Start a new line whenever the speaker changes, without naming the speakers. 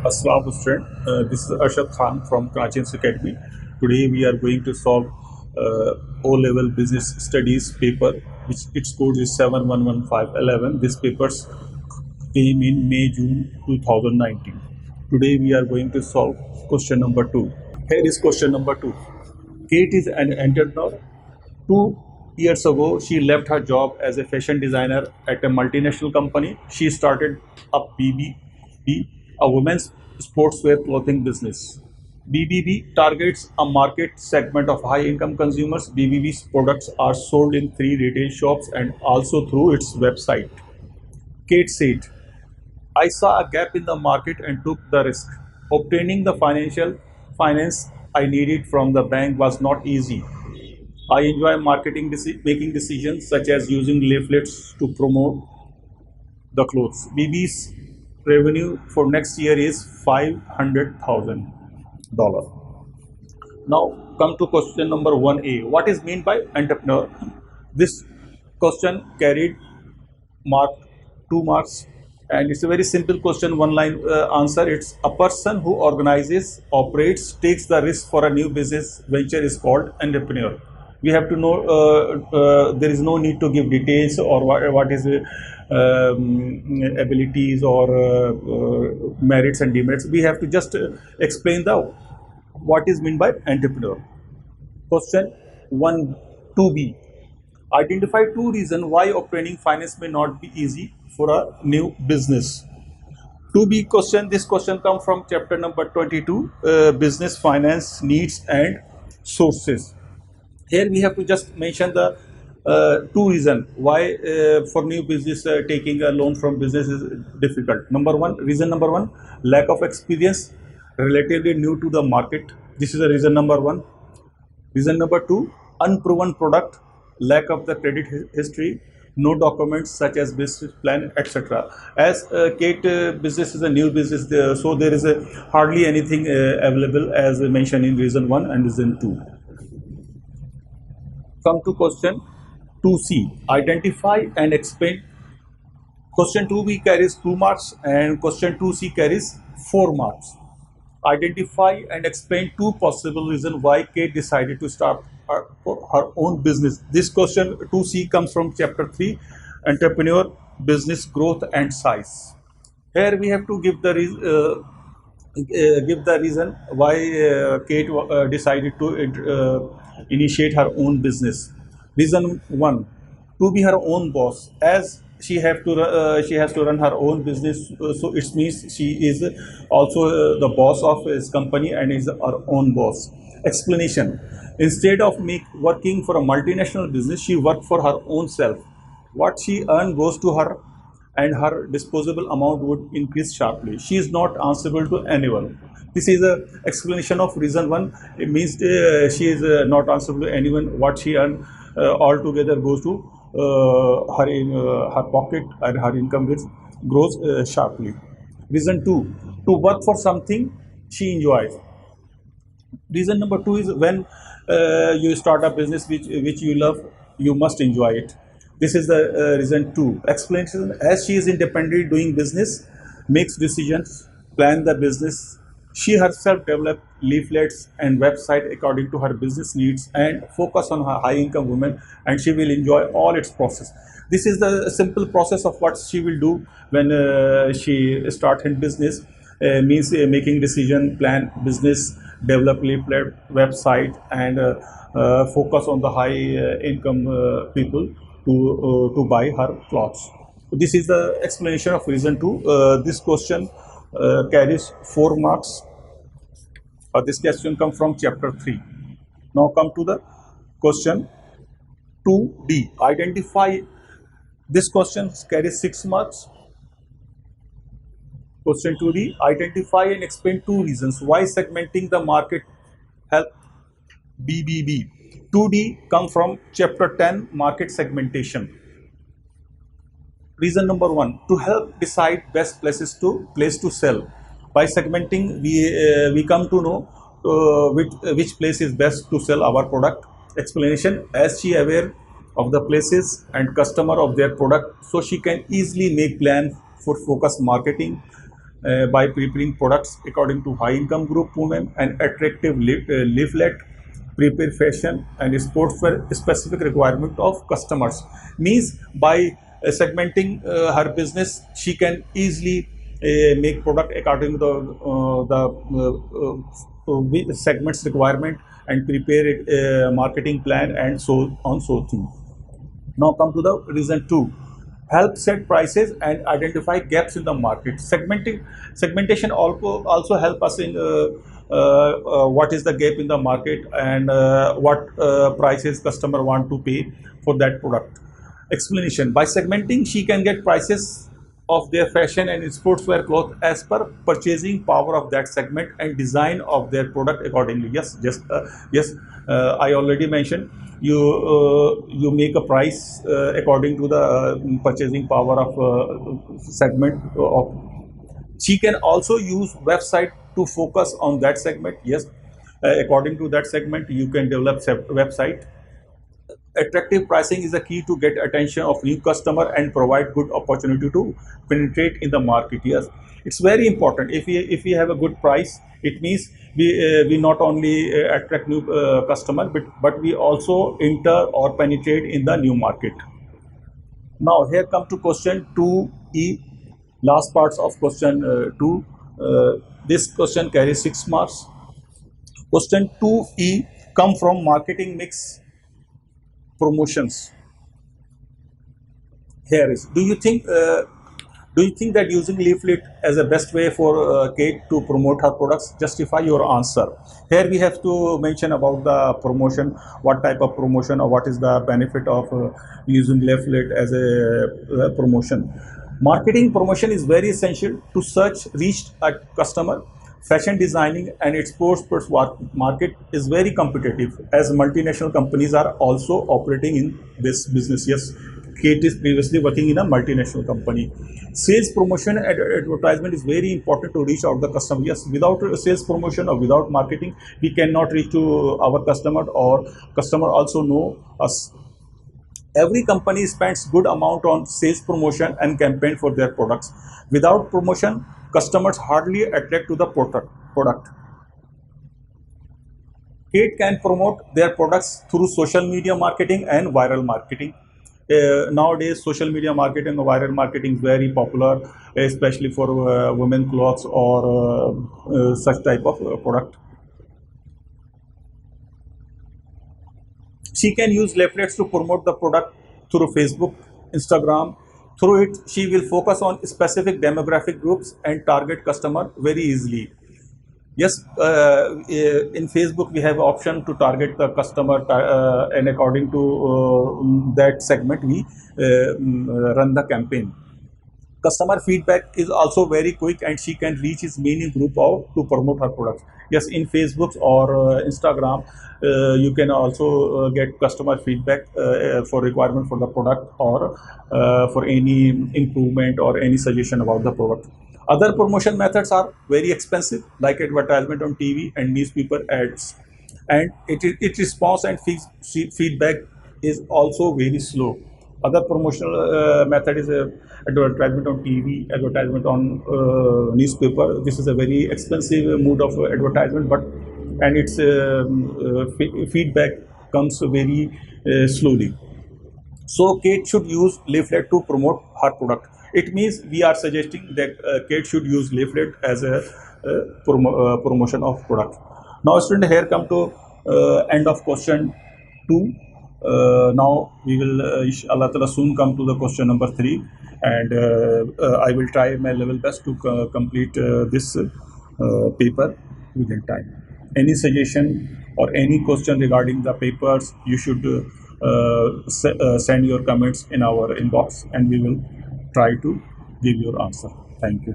Assalamu student. This is Arshad Khan from Karachi Academy. Today we are going to solve O-level business studies paper, which its code is 711511. This papers came in May June 2019. Today we are going to solve question number 2. Here is question number 2. Kate is an entrepreneur. 2 years ago, she left her job as a fashion designer at a multinational company. She started up BBB, a women's sportswear clothing business. BBB targets a market segment of high income consumers. BBB's products are sold in 3 retail shops and also through its website. Kate said, I saw a gap in the market and took the risk. Obtaining the financial finance I needed from the bank was not easy. I enjoy making decisions such as using leaflets to promote the clothes. BB's revenue for next year is $500,000. Now come to question number 1A. What is meant by entrepreneur? This question carried mark 2 marks, and it's a very simple question, one line answer. It's a person who organizes, operates, takes the risk for a new business venture is called entrepreneur. We have to know, there is no need to give details or what is abilities or merits and demerits. We have to just explain the what is meant by entrepreneur. Question 1 2B. Identify 2 reasons why obtaining finance may not be easy for a new business. 2B question. This question comes from chapter number 22, business finance needs and sources. Here we have to just mention the 2 reasons why for new business taking a loan from business is difficult. Reason number one, lack of experience, relatively new to the market. This is a reason number one. Reason number two, unproven product, lack of the credit history, no documents such as business plan, etc. As Kate business is a new business, so there is hardly anything available as mentioned in reason 1 and reason 2. Come to question 2C. Identify and explain. Question 2B carries 2 marks and question 2C carries 4 marks. Identify and explain 2 possible reasons why Kate decided to start her own business. This question 2C comes from chapter 3, entrepreneur, business growth and size. Here we have to give the reason why Kate decided to initiate her own business. Reason 1, to be her own boss. As she has to run her own business, so it means she is also the boss of his company and is her own boss. Explanation: instead of working for a multinational business, she worked for her own self. What she earned goes to her and her disposable amount would increase sharply. She is not answerable to anyone. This is a explanation of reason 1. It means she is not answerable to anyone. What she earned altogether goes to her pocket, and her income grows sharply. Reason 2, to work for something she enjoys. Reason number 2 is when you start a business which you love, you must enjoy it. This is the reason 2. Explanation: as she is independently doing business, makes decisions, plan the business, she herself developed leaflets and website according to her business needs and focus on her high income women, and she will enjoy all its process. This is the simple process of what she will do when she start her business. Means making decision, plan business, develop leaflet, website, and focus on the high income people to buy her clothes. This is the explanation of reason 2. This question carries 4 marks. This question comes from chapter 3. Now come to the question 2D. Identify. This question carries 6 marks. Question 2D. Identify and explain 2 reasons why segmenting the market help BBB. 2D come from chapter 10, market segmentation. Reason number 1, to help decide best place to sell. By segmenting, we come to know which place is best to sell our product. Explanation: as she aware of the places and customer of their product, so she can easily make plan for focused marketing by preparing products according to high income group women and attractive leaflet, prepare fashion and sportswear specific requirement of customers. Means by segmenting her business, she can easily make product according to the segments requirement and prepare it marketing plan and so on so thing. Now come to the reason two. Help set prices and identify gaps in the market. Segmentation also help us in what is the gap in the market and what prices customer want to pay for that product. Explanation: by segmenting, she can get prices of their fashion and sportswear cloth as per purchasing power of that segment and design of their product accordingly. Yes, I already mentioned you make a price according to the purchasing power of segment of. She can also use website to focus on that segment. Yes, according to that segment you can develop website. Attractive pricing is the key to get attention of new customer and provide good opportunity to penetrate in the market. Yes, it's very important. If we have a good price, it means we not only attract new customer, but we also enter or penetrate in the new market. Now here come to question 2e, last parts of question 2. This question carries 6 marks. Question 2e come from marketing mix promotions. Here is: do you think that using leaflet as a best way for Kate to promote her products? Justify your answer. Here we have to mention about the promotion, what type of promotion or what is the benefit of using leaflet as a promotion. Marketing promotion is very essential to search reach a customer. Fashion designing and its sports market is very competitive as multinational companies are also operating in this business. Yes, Kate is previously working in a multinational company. Sales promotion and advertisement is very important to reach out the customer. Yes, without sales promotion or without marketing, we cannot reach to our customer, or customer also know us. Every company spends good amount on sales promotion and campaign for their products. Without promotion, customers hardly attract to the product. Kate can promote their products through social media marketing and viral marketing. Nowadays, social media marketing and viral marketing is very popular, especially for women clothes or such type of product. She can use leaflets to promote the product through Facebook, Instagram. Through it, she will focus on specific demographic groups and target customer very easily. Yes, in Facebook we have option to target the customer, and according to that segment we run the campaign. Customer feedback is also very quick and she can reach his meaning group out to promote her products. Yes, in Facebook or Instagram, you can also get customer feedback for requirement for the product or for any improvement or any suggestion about the product. Other promotion methods are very expensive, like advertisement on TV and newspaper ads, and it response and feedback is also very slow. Other promotional method is advertisement on TV, advertisement on newspaper. This is a very expensive mode of advertisement, but and its feedback comes very slowly. So Kate should use leaflet to promote her product. It means we are suggesting that Kate should use leaflet as a promotion of product. Now student, here come to end of question 2. Now we will Allah Ta'ala soon come to the question number 3, and I will try my level best to complete this paper within time. Any suggestion or any question regarding the papers, you should send your comments in our inbox and we will try to give your answer. Thank you.